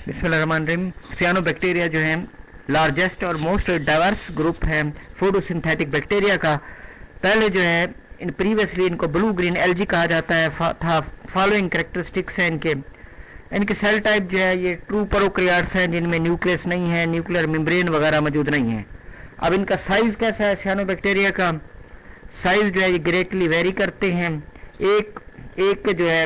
बिस्मिल्लाहिर्रहमानिर्रहीम। सियानोबैक्टीरिया जो है लार्जेस्ट और मोस्ट डाइवर्स ग्रुप है फोटोसिंथेटिक बैक्टीरिया का। पहले जो है इन प्रीवियसली इनको ब्लू ग्रीन एल्जी कहा जाता है था। फॉलोइंग कैरेक्टरिस्टिक्स हैं इनके सेल टाइप जो है ये ट्रू प्रोकैरियोट्स हैं जिनमें न्यूक्लियस नहीं है, न्यूक्लियर मेम्ब्रेन वगैरह मौजूद नहीं है। अब इनका साइज़ कैसा है? सियानोबैक्टीरिया का साइज़ जो है ये ग्रेटली वेरी करते हैं। एक जो है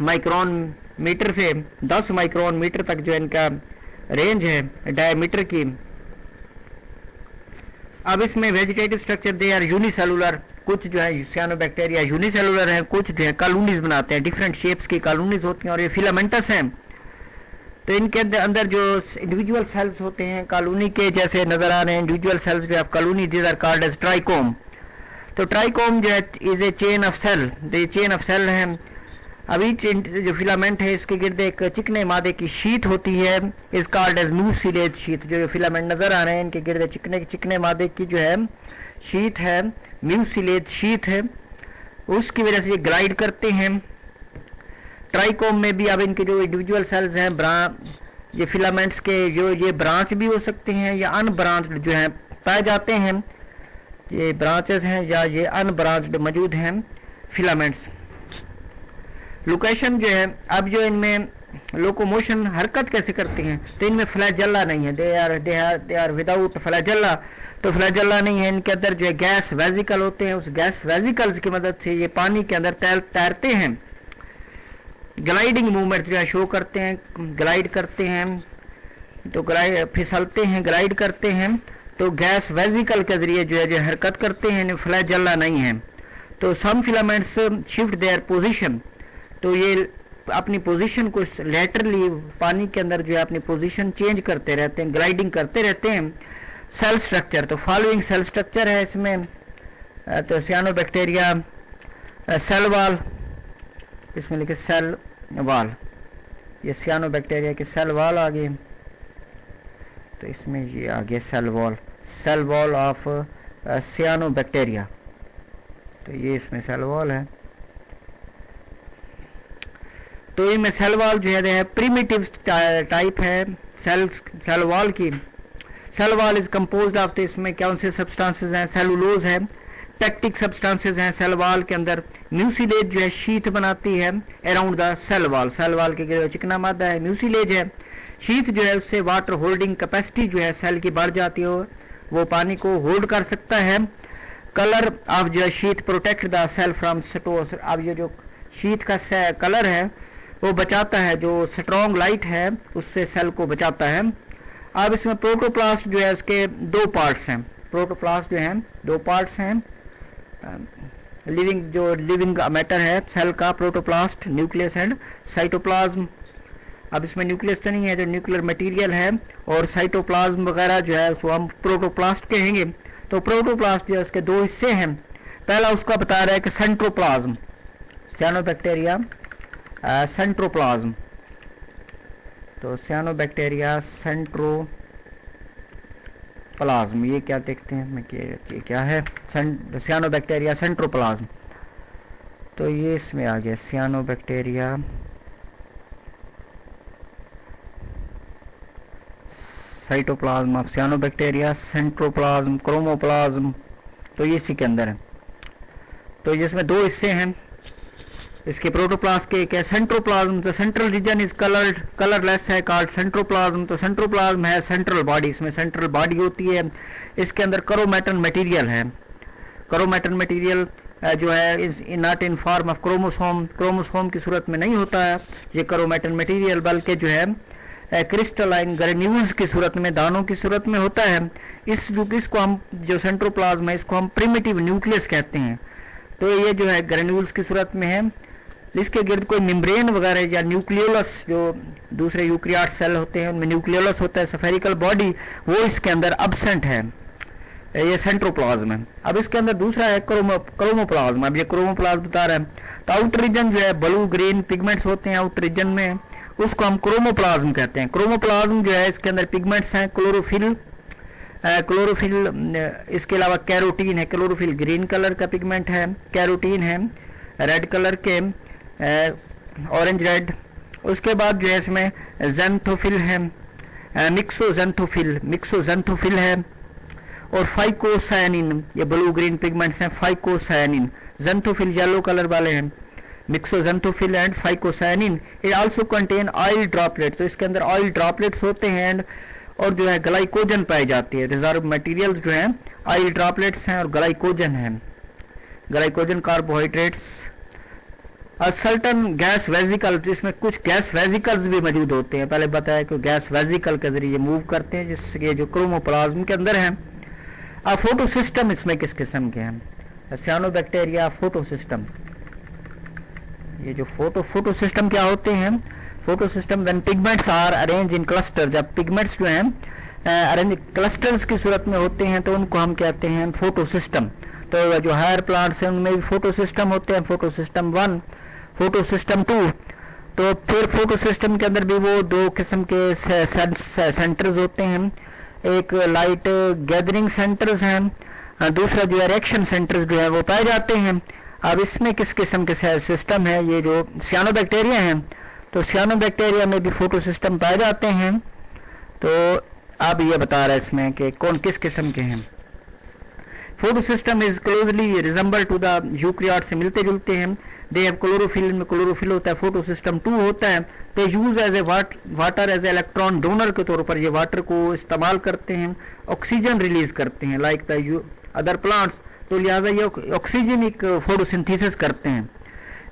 माइक्रोन मीटर से 10 माइक्रोन मीटर तक जो इनका रेंज है डायमीटर की। अब इसमें vegetative structure they are unicellular. कुछ जो है सियानोबैक्टीरिया यूनिसेलुलर हैं, कुछ जो है कॉलोनीज बनाते हैं, डिफरेंट शेप्स की कॉलोनीज होती हैं और ये फिलामेंटस हैं। तो इनके अंदर जो इंडिविजुअल सेल्स होते हैं कॉलोनी के जैसे नजर आ रहे हैं, इंडिविजुअल सेल्स जो है colony these are called as trichome. तो ट्राइकोम जो है is a chain of cell, ये चेन ऑफ सेल है। अभी जो फिलामेंट है इसके गिर्द एक चिकने मादे की शीत होती है, इस कॉल्ड एज म्यूसिलेज शीत। जो फिलामेंट नजर आ रहे हैं इनके गिर्द चिकने मादे की जो है शीत है, म्यूसिलेज शीत है, उसकी वजह से ये ग्लाइड करते हैं। ट्राइकोम में भी अब इनके जो इंडिविजुअल सेल्स हैं ये फिलामेंट्स के जो ये ब्रांच भी हो सकते हैं या अनब्रांच्ड जो है पाए जाते हैं, ये ब्रांचेस हैं या ये अनब्रांच्ड मौजूद हैं फिलामेंट्स। लोकेशन जो है अब जो इनमें लोकोमोशन हरकत कैसे करते हैं? तो इनमें फ्लैजेला नहीं है, दे आर विदाउट फ्लैजेला। तो फ्लैजेला नहीं है, इनके अंदर जो है गैस वेजिकल होते हैं, उस गैस वेजिकल्स की मदद से ये पानी के अंदर तैरते हैं। ग्लाइडिंग मूवमेंट जो है शो करते हैं, ग्लाइड करते हैं, तो फिसलते हैं, ग्लाइड करते हैं, तो गैस वेजिकल के जरिए जो है जो हरकत करते हैं, फ्लैजेला नहीं है। तो सम फिलामेंट्स शिफ्ट देयर पोजीशन, तो ये अपनी पोजीशन को लेटरली पानी के अंदर जो है अपनी पोजीशन चेंज करते रहते हैं, ग्लाइडिंग करते रहते हैं। सेल स्ट्रक्चर, तो फॉलोइंग सेल स्ट्रक्चर है इसमें। तो सियानोबैक्टीरिया सेल वॉल, इसमें लिखे सेल वॉल, ये सियानोबैक्टीरिया के सेल वॉल आ गए। तो इसमें ये आ गया सेल वॉल ऑफ सियानोबैक्टीरिया। तो ये इसमें सेल वॉल है। तो इनमें सेल वॉल जो है प्रिमिटिव टाइप है सेल वॉल की। Cell wall is composed of, तो इसमें कौन से सब्सटेंसेस हैं? सेलुलोज है, पेक्टिक सब्सटेंसेस हैं सेल वॉल के अंदर। म्यूसिलेज जो है शीथ बनाती है अराउंड द सेल वॉल के चिकना मादा है, म्यूसिलेज है। शीथ जो है उससे वाटर होल्डिंग कैपेसिटी जो है सेल की बढ़ जाती है, वो पानी को होल्ड कर सकता है। कलर ऑफ जो है sheath protect the cell from stores. अब ये जो शीथ का कलर है वो बचाता है, जो स्ट्रॉन्ग लाइट है उससे सेल को बचाता है। अब इसमें प्रोटोप्लास्ट जो है इसके दो पार्ट्स हैं। प्रोटोप्लास्ट जो है दो पार्ट्स हैं। लिविंग मैटर है सेल का प्रोटोप्लास्ट, न्यूक्लियस एंड साइटोप्लाज्म। अब इसमें न्यूक्लियस तो नहीं है, जो न्यूक्लियर मटेरियल है, और साइटोप्लाज्म वगैरह जो है उसको हम प्रोटोप्लास्ट कहेंगे। तो प्रोटोप्लास्ट जो है उसके दो हिस्से हैं। पहला उसका बता रहा है कि सेंट्रोप्लाज्म, सियानोबैक्टीरिया सेंट्रोप्लाज्म। तो सियानोबैक्टीरिया सेंट्रोप्लाज्म, ये क्या देखते हैं इसमें ये क्या है? सियानोबैक्टीरिया सेंट्रोप्लाज्म। तो ये इसमें आ गया सियानोबैक्टीरिया साइटोप्लाज्म ऑफ सियानोबैक्टीरिया, सेंट्रोप्लाज्म, क्रोमोप्लाज्म। तो ये इसी के अंदर है। तो इसमें दो हिस्से हैं इसके प्रोटोप्लास्ट के। क्या सेंट्रोप्लाज्म, तो सेंट्रल रीजन इज कलरलेस है, कॉल्ड सेंट्रोप्लाज्म। तो सेंट्रोप्लाज्म है सेंट्रल बॉडी, इसमें सेंट्रल बॉडी होती है। इसके अंदर करोमेटन मटेरियल है। करोमेटन मटेरियल जो है not in form of chromosome की सूरत में नहीं होता है ये करोमेटन मटेरियल, बल्कि जो है क्रिस्टलाइन ग्रेन्यूल्स की सूरत में, दानों की सूरत में होता है। इसको हम जो सेंट्रोप्लाज्म है इसको हम प्रिमिटिव न्यूक्लियस कहते हैं। तो ये जो है ग्रेन्यूल्स की सूरत में है। इसके गिर्द कोई मेम्ब्रेन वगैरह या न्यूक्लियोलस, जो दूसरे यूकैरियोट सेल होते हैं उनमें न्यूक्लियोलस होता है, स्फेरिकल बॉडी, वो इसके अंदर एब्सेंट है। ये सेंट्रोप्लाज्म है। अब इसके अंदर दूसरा है क्रोमोप्लाज्म। अब ये क्रोमोप्लाज्म बता रहा है। तो आउटर रीजन जो है ब्लू ग्रीन पिगमेंट्स होते हैं आउटर रीजन में, उसको हम क्रोमोप्लाज्म कहते हैं। क्रोमोप्लाज्म जो है इसके अंदर पिगमेंट्स हैं, क्लोरोफिल, इसके अलावा कैरोटीन है। क्लोरोफिल ग्रीन कलर का पिगमेंट है, कैरोटीन है रेड कलर के, ऑरेंज रेड उसके बाद जो है इसमें ज़ैंथोफिल है, मिक्सोज़ैंथोफिल है, और फाइकोसायानिन, ये ब्लू ग्रीन पिगमेंट्स हैं फाइकोसायानिन। ज़ैंथोफिल येलो कलर वाले हैं, myxoxanthophyll and phycocyanin. It also contain oil droplet, तो इसके अंदर ऑयल ड्रॉपलेट्स होते हैं एंड और जो है ग्लाइकोजन पाई जाती है। रिजर्व मटेरियल जो है ऑयल ड्रॉपलेट्स हैं और ग्लाइकोजन है, glycogen carbohydrates. Certain gas vesicle, इसमें कुछ गैस वेजिकल्स भी मौजूद होते हैं, पहले बताया कि गैस वेजिकल के जरिए मूव करते हैं, जिसके जो क्रोमोप्लाज्म के अंदर है। अब फोटो सिस्टम इसमें किस किस्म के हैं, सियानोबैक्टीरिया फोटो सिस्टम। ये जो फोटो सिस्टम क्या होते हैं, photo system when pigments are arrange in cluster, जब पिगमेंट्स जो हैं अरेंज क्लस्टर्स की सूरत में होते हैं तो उनको हम कहते हैं फोटो सिस्टम। तो जो हायर प्लांट्स हैं उनमें भी फोटो सिस्टम होते हैं, फोटो सिस्टम 1, फोटो सिस्टम 2। तो फिर फोटो सिस्टम के अंदर भी वो दो किस्म के सेंटर्स होते हैं, एक लाइट गैदरिंग सेंटर्स हैं, दूसरा जो रिएक्शन सेंटर्स जो है वो पाए जाते हैं। अब इसमें किस किस्म के सिस्टम है, ये जो सियानोबैक्टीरिया हैं, तो सियानोबैक्टीरिया में भी फोटो सिस्टम पाए जाते हैं। तो अब ये बता रहा है इसमें कि कौन किस किस्म के हैं। Photo system is closely resemble to the eukaryote, से मिलते जुलते हैं। दे हैव क्लोरोफिल, इनमें क्लोरोफिल होता है। फोटो सिस्टम 2 होता है। They use as a water as a electron donor के तौर पर ये वाटर को इस्तेमाल करते हैं, ऑक्सीजन रिलीज करते हैं लाइक द अदर प्लांट्स। तो लिहाजा ये ऑक्सीजनिक फोटोसिंथेसिस करते हैं।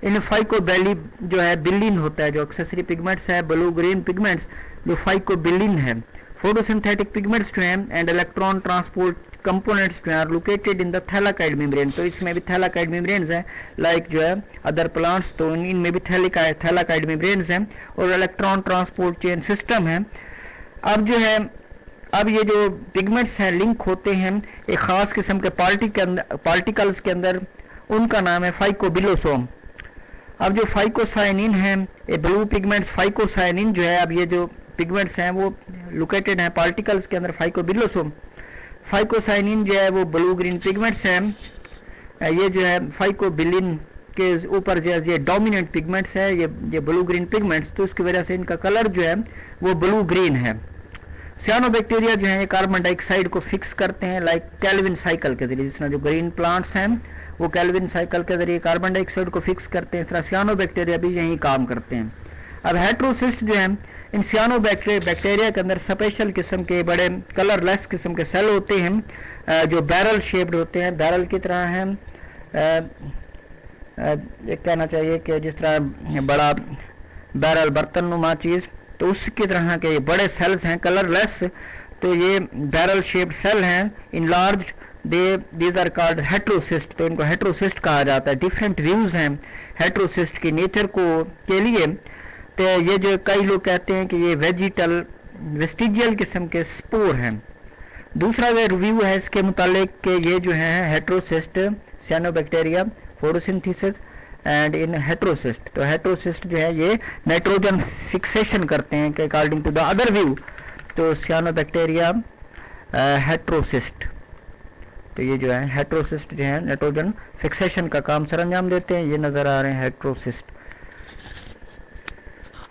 इन फाइकोबैली जो है बिलिन होता है, जो एक्सेसरी पिगमेंट्स है ब्लू ग्रीन पिगमेंट्स जो फाइकोबिलिन है। फोटोसिंथेटिक पिगमेंट्स जो हैं एंड इलेक्ट्रॉन ट्रांसपोर्ट कंपोनेंट्स जो are located in the thylakoid membrane, तो इसमें भी थैलाकाइड मेम्ब्रेन्स हैं लाइक जो है अदर प्लांट्स, तो इनमें भी थैलाकाइड मेम्ब्रेन्स हैं और इलेक्ट्रॉन ट्रांसपोर्ट चेन सिस्टम है। अब जो है अब ये जो पिगमेंट्स हैं लिंक होते हैं एक ख़ास किस्म के पार्टिकल्स के अंदर, उनका नाम है फाइकोबिलोसोम। अब जो फाइकोसाइनिन है, ये ब्लू पिगमेंट्स फाइकोसाइनिन जो है, अब ये जो पिगमेंट्स हैं वो लोकेटेड हैं पार्टिकल्स के अंदर फाइकोबिलोसोम। फाइकोसाइनिन जो है वो ब्लू ग्रीन पिगमेंट्स हैं। ये जो है फाइकोबिलिन के ऊपर जो ये डोमिनेंट पिगमेंट्स है, ये ब्लू ग्रीन पिगमेंट्स, तो उसकी वजह से इनका कलर जो है वो ब्लू ग्रीन है। सियानोबैक्टीरिया जो है कार्बन डाइऑक्साइड को फिक्स करते हैं लाइक कैल्विन साइकिल के जरिए, जिस तरह जो ग्रीन प्लांट्स हैं वो कैल्विन साइकिल के जरिए कार्बन डाइऑक्साइड को फिक्स करते हैं, इस तरह सियानोबैक्टीरिया भी यही काम करते हैं। अब हेट्रोसिस्ट जो है, इन सियानोबैक्टीरिया के अंदर स्पेशल किस्म के बड़े कलरलेस किस्म के सेल होते हैं जो बैरल शेप्ड होते हैं, बैरल की तरह हैं। एक कहना चाहिए कि जिस तरह बड़ा बैरल बर्तननुमा चीज़, तो उसकी तरह के ये बड़े सेल्स हैं कलरलेस, तो ये बैरल शेप्ड सेल हैं। In large these are called heterocyst, तो इनको हेट्रोसिस्ट कहा जाता है। डिफरेंट व्यूज हैं हेट्रोसिस्ट की नेचर को के लिए। तो ये जो कई लोग कहते हैं कि ये वेस्टिजियल किस्म के स्पोर हैं। दूसरा वे रिव्यू है इसके मुतालिक कि ये जो है heterocyst cyanobacteria photosynthesis and in heterocyst, तो हेट्रोसिस्ट जो है ये नाइट्रोजन फिक्सेशन करते हैं कि according to the other view, तो सियानोबैक्टीरिया हेट्रोसिस्ट, तो ये जो है हेट्रोसिस्ट जो है नाइट्रोजन फिक्सेशन का काम सरअंजाम देते हैं। ये नज़र आ रहे हैं हेट्रोसिस्ट।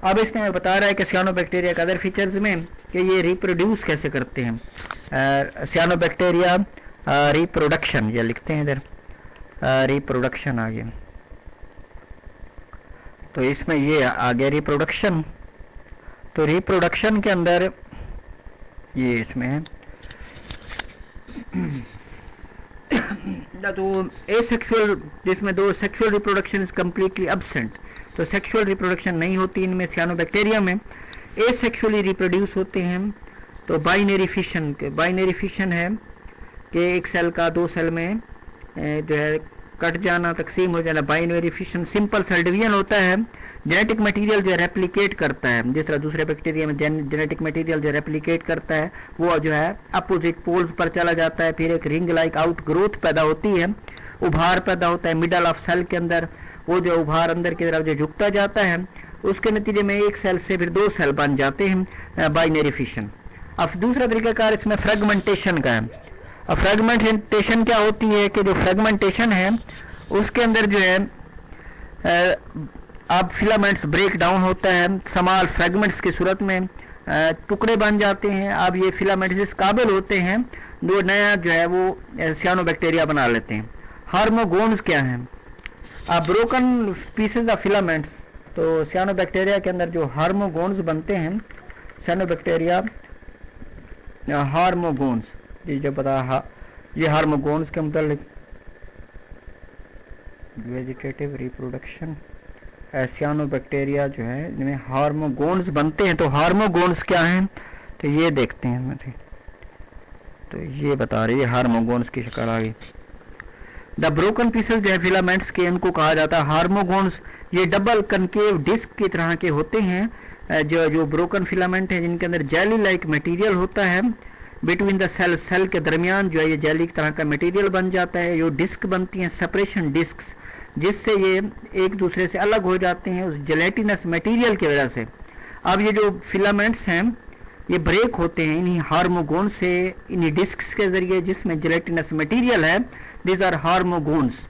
अब इसमें बता रहा है कि सियानोबैक्टीरिया के अदर फीचर्स में कि ये रिप्रोड्यूस कैसे करते हैं। सियानोबैक्टीरिया रिप्रोडक्शन, ये लिखते हैं इधर रिप्रोडक्शन आ गया, तो इसमें ये आ गया रिप्रोडक्शन। तो रिप्रोडक्शन के अंदर ये इसमें है तो एसेक्सुअल, जिसमें दो sexual reproduction is completely absent, तो सेक्सुअल रिप्रोडक्शन नहीं होती इनमें सियानोबैक्टीरिया में। एसेक्सुअली रिप्रोड्यूस होते हैं। तो बाइनरी फिशन है कि एक सेल का दो सेल में जो है कट जाना, तकसीम हो जाना, binary fission. Simple cell division होता है। जेनेटिक मटेरियल जो रेप्लिकेट करता है, जिस तरह दूसरे बैक्टीरिया में जेनेटिक मटेरियल जो रेप्लिकेट करता है वो जो है अपोजिट पोल्स पर चला जाता है, फिर एक रिंग लाइक आउट ग्रोथ पैदा होती है, उभार पैदा होता है मिडल ऑफ सेल के अंदर। वो जो उभार अंदर की तरफ जो झुकता जाता है, उसके नतीजे में एक सेल से फिर दो सेल बन जाते हैं, बाइनरी फिशन। अब दूसरा तरीकाकार इसमें फ्रेगमेंटेशन का है। अब फ्रेगमेंटेशन क्या होती है कि जो फ्रेगमेंटेशन है उसके अंदर जो है अब फिलामेंट्स ब्रेक डाउन होता है, स्मॉल फ्रेगमेंट्स की सूरत में टुकड़े बन जाते हैं। अब ये फिलामेंट्स इस काबिल होते हैं जो नया जो है वो सियानोबैक्टीरिया बना लेते हैं। हार्मोगोन्स क्या हैं? अब ब्रोकन पीसेज ऑफ फिलामेंट्स, तो सियानोबैक्टीरिया के अंदर जो हार्मोगोन्स बनते हैं, सियानोबैक्टीरिया हार्मोगोन्स, ये जो पता ये हार्मोगोन्स के मतलब वेजिटेटिव रिप्रोडक्शन, सियानोबैक्टीरिया जो है इनमें हार्मोगोन्स बनते हैं। तो हार्मोगोन्स क्या हैं? तो ये देखते हैं इनमें से, तो ये बता रही है हार्मोगोन्स की शक्ल आ गई। द ब्रोकन पीसेस जो है फिलामेंट्स के, इनको कहा जाता है हार्मोगोन्स। ये डबल कनकेव डिस्क की तरह के होते हैं, जो ब्रोकन फिलामेंट है जिनके अंदर जेली लाइक मटेरियल होता है। बिटवीन द सेल के दरमियान जो है ये जेली की तरह का मटेरियल बन जाता है। जो डिस्क बनती हैं सेपरेशन डिस्क, जिससे ये एक दूसरे से अलग हो जाते हैं उस जेलेटिनस मटेरियल की वजह से। अब ये जो फिलामेंट्स हैं ये ब्रेक होते हैं इन्हीं हार्मोगोन से, इन्हीं डिस्क्स के जरिए जिसमें जेलेटिनस मटेरियल है। These are hormogones.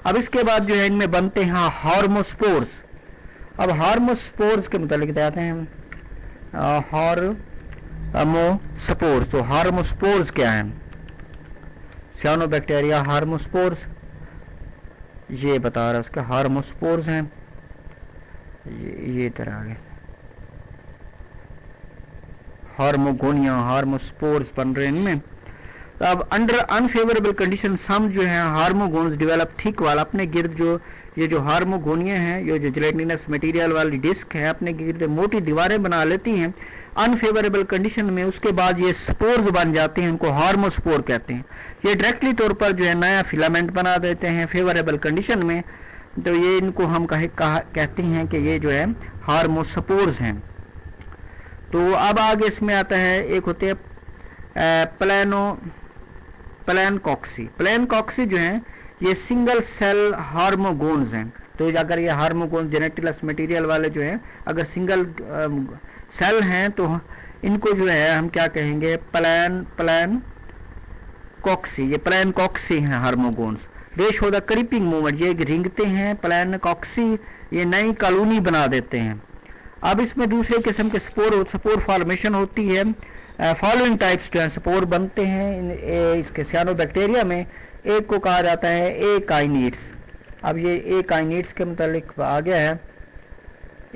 अब इसके बाद जो है इनमें बनते हैं हार्मोस्पोर्स। अब हार्मोस्पोर्स के मुताबिक बताते हैं हार्मोस्पोर्स। तो हार्मोस्पोर्स क्या है? सियानोबैक्टीरिया हार्मोस्पोर्स ये बता रहा है उसके हार्मोस्पोर्स हैं। ये तरह आगे हार्मोगोनिया हार्मोस्पोर्स बन रहे हैं इनमें। अब अंडर अनफेवरेबल कंडीशन सम जो है हार्मोगोन्स डेवलप थिक वाल, अपने गिर्द जो ये जो हार्मोगोनिया है, ये जो जेलेटिनस मटेरियल वाली डिस्क है, अपने गिर्द मोटी दीवारें बना लेती हैं अनफेवरेबल कंडीशन में। उसके बाद ये स्पोर्स बन जाते हैं, इनको हार्मोस्पोर कहते हैं। ये डायरेक्टली तौर पर जो है नया फिलामेंट बना देते हैं फेवरेबल कंडीशन में। तो ये इनको हम कहते हैं कि ये जो है हार्मोस्पोर्स हैं। तो अब आगे इसमें आता है, एक होते हैं प्लैनकॉक्सी जो है ये सिंगल सेल हार्मोगोन्स हैं। तो अगर ये हार्मोगोन जेनेटिलस मटेरियल वाले जो हैं अगर सिंगल सेल हैं तो इनको जो है हम क्या कहेंगे? प्लैनकॉक्सी। ये प्लैनकॉक्सी हैं hormogones. They show the creeping movement, ये रिंगते हैं। प्लैनकॉक्सी ये नई कॉलोनी बना देते हैं। अब इसमें दूसरे किस्म के स्पोर फॉर्मेशन होती है। फॉलोइंग टाइप्स जो है स्पोर बनते हैं इसके सियानोबैक्टीरिया में। एक को कहा जाता है एकाइनिड्स। अब ये एकाइनिड्स के मतलब आ गया है।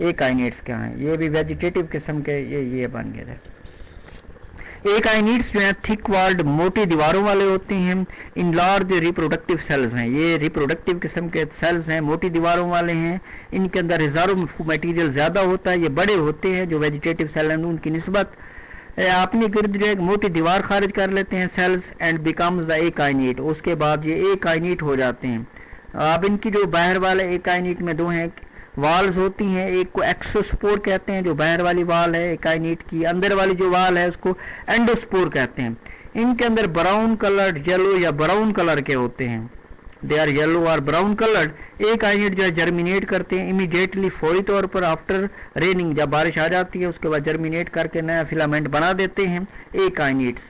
एकाइनिड्स क्या है? ये भी वेजिटेटिव किस्म के ये बन गए थे। एकाइनिड्स जो है थिक वॉल्ड मोटी दीवारों वाले होते हैं। इन लार्ज रिप्रोडक्टिव सेल्स हैं, ये रिप्रोडक्टिव किस्म के सेल्स हैं, मोटी दीवारों वाले हैं। इनके अंदर रिजर्व मटेरियल ज़्यादा होता है, ये बड़े होते हैं जो वेजिटेटिव सेल हैं उनकी निस्बत। अपनी गिर्द जो एक मोटी दीवार खारिज कर लेते हैं सेल्स एंड बिकम्स द एकाइनेट। उसके बाद ये एकाइनेट हो जाते हैं। अब इनकी जो बाहर वाले एकाइनेट में दो हैं वाल्स होती हैं। एक को एक्सोस्पोर कहते हैं जो बाहर वाली वाल है एकाइनेट की। अंदर वाली जो वाल है उसको एंडोस्पोर कहते हैं। इनके अंदर ब्राउन कलर्ड येलो या ब्राउन कलर के होते हैं। दे आर येलो और ब्राउन कलर्ड। एकाइनेट जो है जर्मिनेट करते हैं इमीडिएटली, फौरी तौर पर आफ्टर रेनिंग। जब बारिश आ जाती है उसके बाद जर्मिनेट करके नया फिलामेंट बना देते हैं एकाइनेट्स,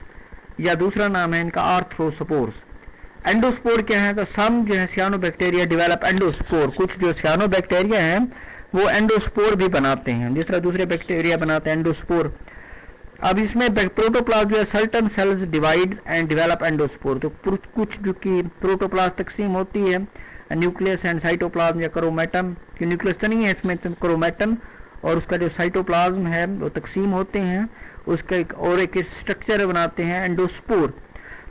या दूसरा नाम है इनका आर्थ्रोस्पोर्स। एंडोस्पोर क्या है? तो सम जो है सियानोबैक्टीरिया डेवलप एंडोस्पोर। कुछ जो सियानोबैक्टीरिया हैं वो एंडोस्पोर भी बनाते हैं, जिस तरह दूसरे बैक्टीरिया बनाते हैं एंडोस्पोर। अब इसमें प्रोटोप्लाज्म जो है certain cells divide and develop endospore. तो कुछ जो कि प्रोटोप्लाज्म तकसीम होती है न्यूक्लियस एंड साइटोप्लाज्म या क्रोमेटन। कि न्यूक्लियस तो नहीं है इसमें, तो क्रोमेटन और उसका जो साइटोप्लाज्म है वो तकसीम होते हैं, उसका एक स्ट्रक्चर बनाते हैं एंडोस्पोर।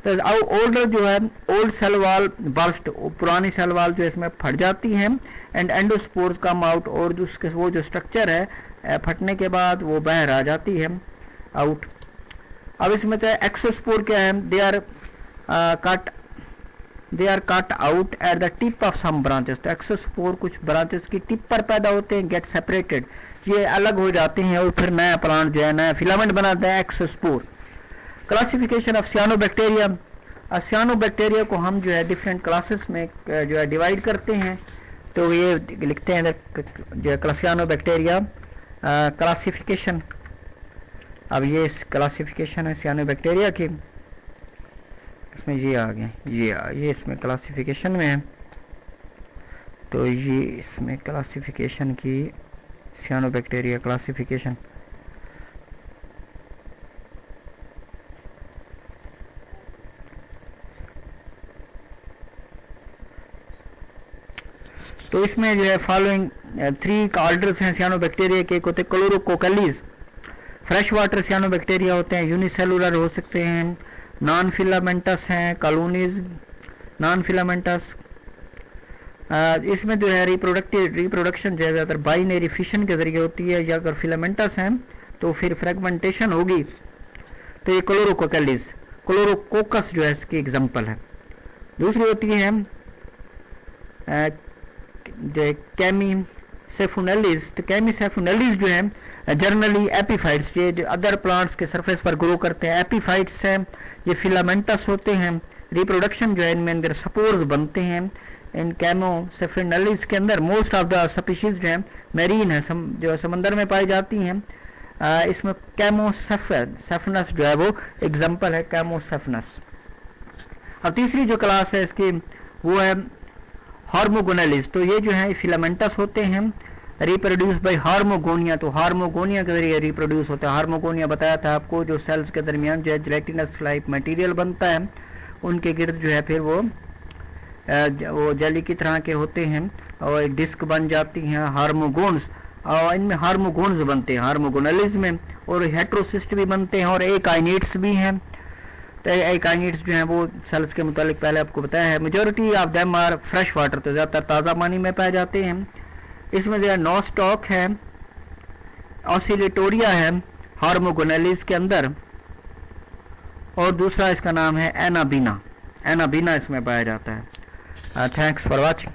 तो ओल्डर जो है ओल्ड सेल वाल बर्स्ट, पुरानी सेल वाल जो इसमें फट जाती है एंड एंडोस्पोर्स कम आउट, और जो उसके वो जो स्ट्रक्चर है फटने के बाद वो बाहर आ जाती है आउट। अब इसमें चाहे एक्सोस्पोर क्या है? They are cut out at the tip of some branches. तो एक्सोस्पोर कुछ ब्रांचेस की टिप पर पैदा होते हैं, गेट सेपरेटेड, ये अलग हो जाते हैं और फिर नया प्लांट जो है नया फिलामेंट बनाते हैं एक्सोस्पोर। Classification of सियानोबैक्टीरिया। सियानोबैक्टीरिया को हम जो है डिफरेंट क्लासेस में जो है डिवाइड करते हैं। तो ये लिखते हैं जो है सियानोबैक्टीरिया क्लासिफिकेशन। अब ये क्लासिफिकेशन है सियानोबैक्टीरिया की, इसमें ये आ गए, ये इसमें क्लासिफिकेशन में है। तो ये इसमें क्लासिफिकेशन की सियानोबैक्टीरिया क्लासिफिकेशन। तो इसमें जो है फॉलोइंग 3 ऑर्डर्स हैं सियानोबैक्टीरिया के। एक होते क्लोरोकोकलीज, फ्रेश वाटर सियानोबैक्टीरिया होते हैं, यूनिसेलुलर हो सकते हैं, नॉन फिलामेंटस हैं, कॉलोनीज नॉन फिलामेंटस। इसमें जो है रिप्रोडक्शन जो है ज़्यादातर बाइनरी फिशन के जरिए होती है, या अगर फिलामेंटस हैं तो फिर फ्रेगमेंटेशन होगी। तो ये क्लोरोकोकलीज, क्लोरोकोकस जो है इसकी एग्जांपल है। दूसरी होती है जो कैमीसेफुनेलिस। तो कैमीसेफुनेलिस जो है जनरली एपीफाइट्स, ये अदर प्लांट्स के सरफेस पर ग्रो करते हैं, एपीफाइट्स हैं। ये फिलामेंटस होते हैं। रिप्रोडक्शन जो है इनमें अंदर स्पोर्स बनते हैं। इन कैमोसेफुनेलिस के अंदर मोस्ट ऑफ द स्पीशीज जो है मैरीन है, जो समंदर में पाई जाती हैं। इसमें कैमोसेफनस जो है वो एग्जाम्पल है, कैमोसेफनस। अब तीसरी जो क्लास है इसकी वो है हार्मोगोनेलिस। तो ये जो है फिलामेंटस होते हैं, रिप्रोड्यूस बाय हार्मोगोनिया। तो हार्मोगोनिया के जरिए रिप्रोड्यूस होता है। हार्मोगोनिया बताया था आपको, जो सेल्स के दरमियान जो है जेलेटिनस लाइक मटेरियल बनता है, उनके गिर्द जो है फिर वो जेली की तरह के होते हैं और डिस्क बन जाती हैं, हार्मोगोन्स। और इनमें हार्मोगोन्स बनते हैं हार्मोगोनेलिस में, और हेट्रोसिस्ट भी बनते हैं और एकाइनेट्स भी हैं। तो एकाइनेट्स जो हैं वो सेल्स के मुतालिक पहले आपको बताया है। Majority of them are fresh water, तो ज़्यादातर ताज़ा पानी में पाए जाते हैं। इसमें जो है नोस्टॉक है, ऑसिलेटोरिया है हार्मोगोनेलिस के अंदर, और दूसरा इसका नाम है एनाबीना। एनाबीना इसमें पाया जाता है। Thanks for watching.